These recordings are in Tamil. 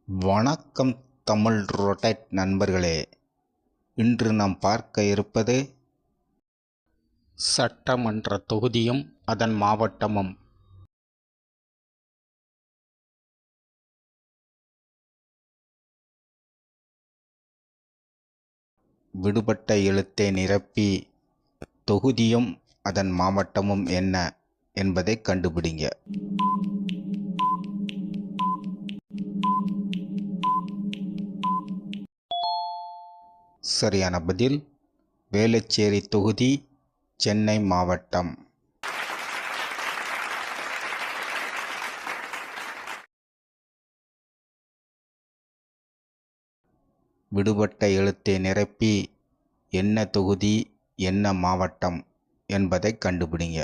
வணக்கம் தமிழ் ரொட்டேட் நண்பர்களே. இன்று நாம் பார்க்க இருப்பது சட்டமன்ற தொகுதியும் அதன் மாவட்டமும். விடுபட்ட எழுத்தை நிரப்பி தொகுதியும் அதன் மாவட்டமும் என்ன என்பதை கண்டுபிடிங்க. சரியான பதில் வேளச்சேரி தொகுதி, சென்னை மாவட்டம். விடுபட்ட எழுத்தை நிரப்பி என்ன தொகுதி என்ன மாவட்டம் என்பதை கண்டுபிடிங்க.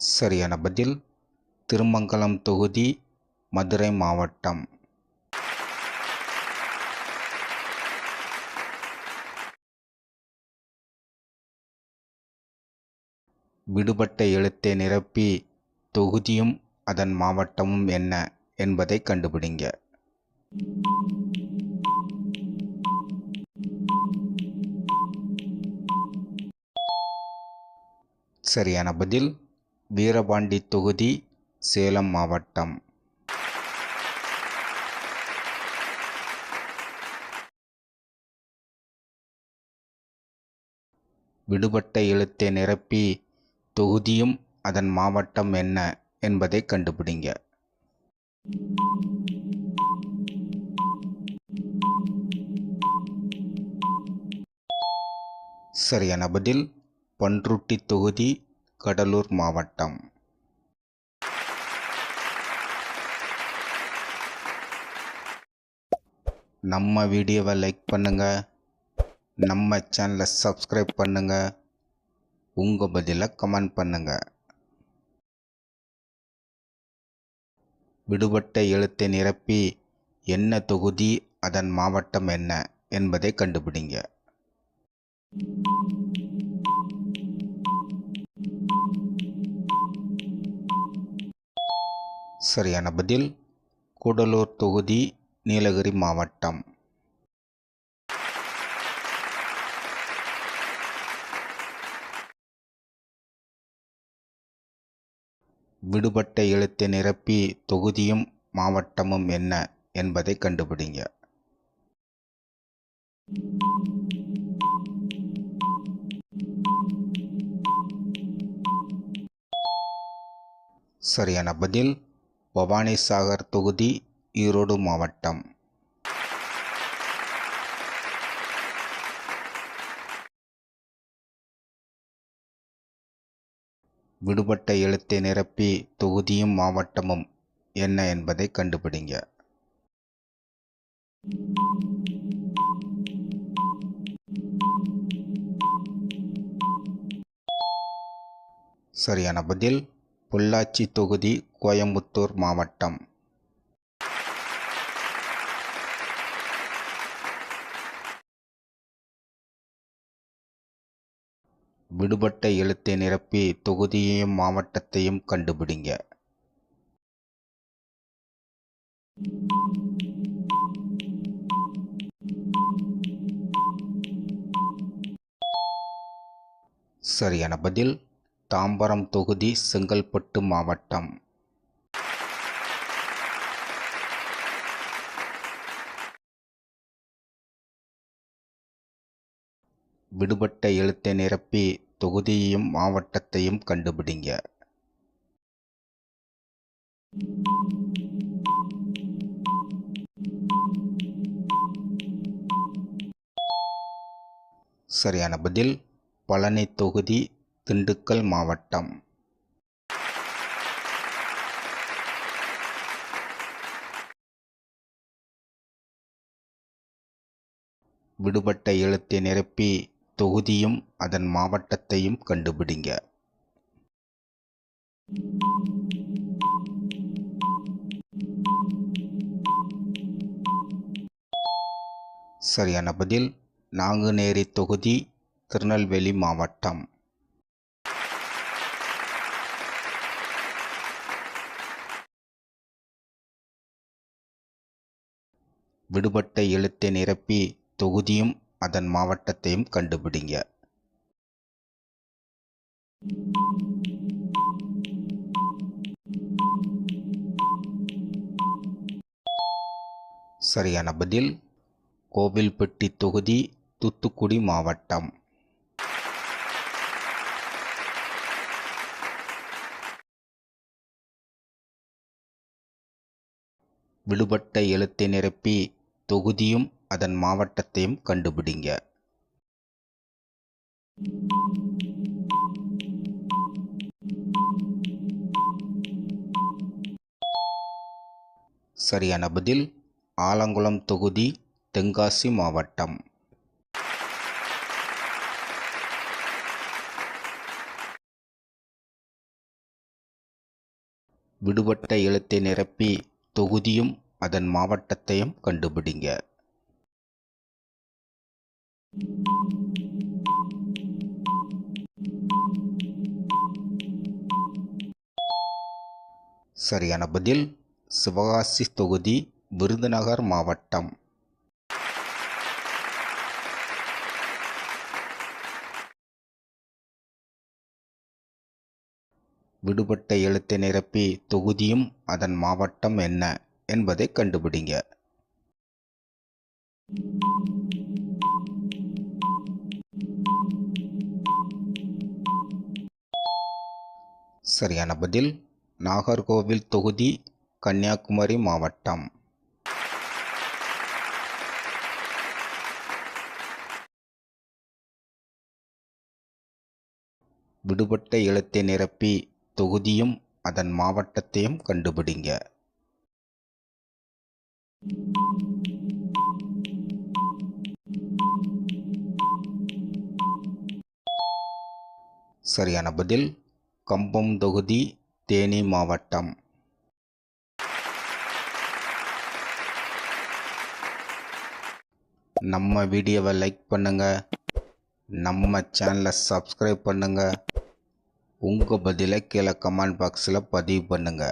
சரியான பதில் திருமங்கலம் தொகுதி, மதுரை மாவட்டம். விடுபட்ட எழுத்தை நிரப்பி தொகுதியும் அதன் மாவட்டமும் என்ன என்பதை கண்டுபிடிங்க. சரியான பதில் வீரபாண்டி தொகுதி, சேலம் மாவட்டம். விடுபட்ட எழுத்தை நிரப்பி தொகுதியும் அதன் மாவட்டம் என்ன என்பதை கண்டுபிடிங்க. சரியான பதில் பண்ருட்டி தொகுதி, கடலூர் மாவட்டம். நம்ம வீடியோவை லைக் பண்ணுங்கள், நம்ம சேனலை சப்ஸ்கிரைப் பண்ணுங்கள், உங்கள் பதிலை கமெண்ட் பண்ணுங்கள். விடுபட்ட எழுத்தை நிரப்பி என்ன தொகுதி அதன் மாவட்டம் என்ன என்பதை கண்டுபிடிங்க. சரியான பதில் கூடலூர் தொகுதி, நீலகிரி மாவட்டம். விடுபட்ட எழுத்தை நிரப்பி தொகுதியும் மாவட்டமும் என்ன என்பதை கண்டுபிடிங்க. சரியான பதில் பவானிசாகர் தொகுதி, ஈரோடு மாவட்டம். விடுபட்ட எழுத்தை நிரப்பி தொகுதியும் மாவட்டமும் என்ன என்பதை கண்டுபிடிங்க. சரியான பதில் பொள்ளாச்சி தொகுதி, கோயம்புத்தூர் மாவட்டம். விடுபட்ட எழுத்தை நிரப்பி தொகுதியையும் மாவட்டத்தையும் கண்டுபிடிங்க. சரியான பதில் தாம்பரம் தொகுதி, செங்கல்பட்டு மாவட்டம். விடுபட்ட எழுத்தை நிரப்பி தொகுதியையும் மாவட்டத்தையும் கண்டுபிடிங்க. சரியான பதில் பழனி தொகுதி, திண்டுக்கல் மாவட்டம். விடுபட்ட எழுத்தை நிரப்பி தொகுதியும் அதன் மாவட்டத்தையும் கண்டுபிடிங்க. சரியான பதில் நாங்குநேரி தொகுதி, திருநெல்வேலி மாவட்டம். விடுபட்ட எழுத்தை நிரப்பி தொகுதியும் அதன் மாவட்டத்தையும் கண்டுபிடிங்க. சரியான பதில் கோவில்பட்டி தொகுதி, தூத்துக்குடி மாவட்டம். விடுபட்ட எழுத்தை நிரப்பி தொகுதியும் அதன் மாவட்டத்தையும் கண்டுபிடிங்க. சரியான பதில் ஆலங்குளம் தொகுதி, தென்காசி மாவட்டம். விடுபட்ட எழுத்தை நிரப்பி தொகுதியும் அதன் மாவட்டத்தையும் கண்டுபிடிங்க. சரியான பதில் சிவகாசி தொகுதி, விருதுநகர் மாவட்டம். விடுபட்ட எழுத்தை நிரப்பி தொகுதியும் அதன் மாவட்டம் என்ன என்பதை கண்டுபிடிங்க. சரியான பதில் நாகர்கோவில் தொகுதி, கன்னியாகுமரி மாவட்டம். விடுபட்ட எழுத்தை நிரப்பி தொகுதியும் அதன் மாவட்டத்தையும் கண்டுபிடிங்க. சரியான பதில் கம்பம் தொகுதி, தேனி மாவட்டம். நம்ம வீடியோவை லைக் பண்ணுங்க, நம்ம சேனலை சப்ஸ்கிரைப் பண்ணுங்க. உங்கள் பதிலை கீழே கமெண்ட் பாக்ஸில் பதிவு பண்ணுங்க.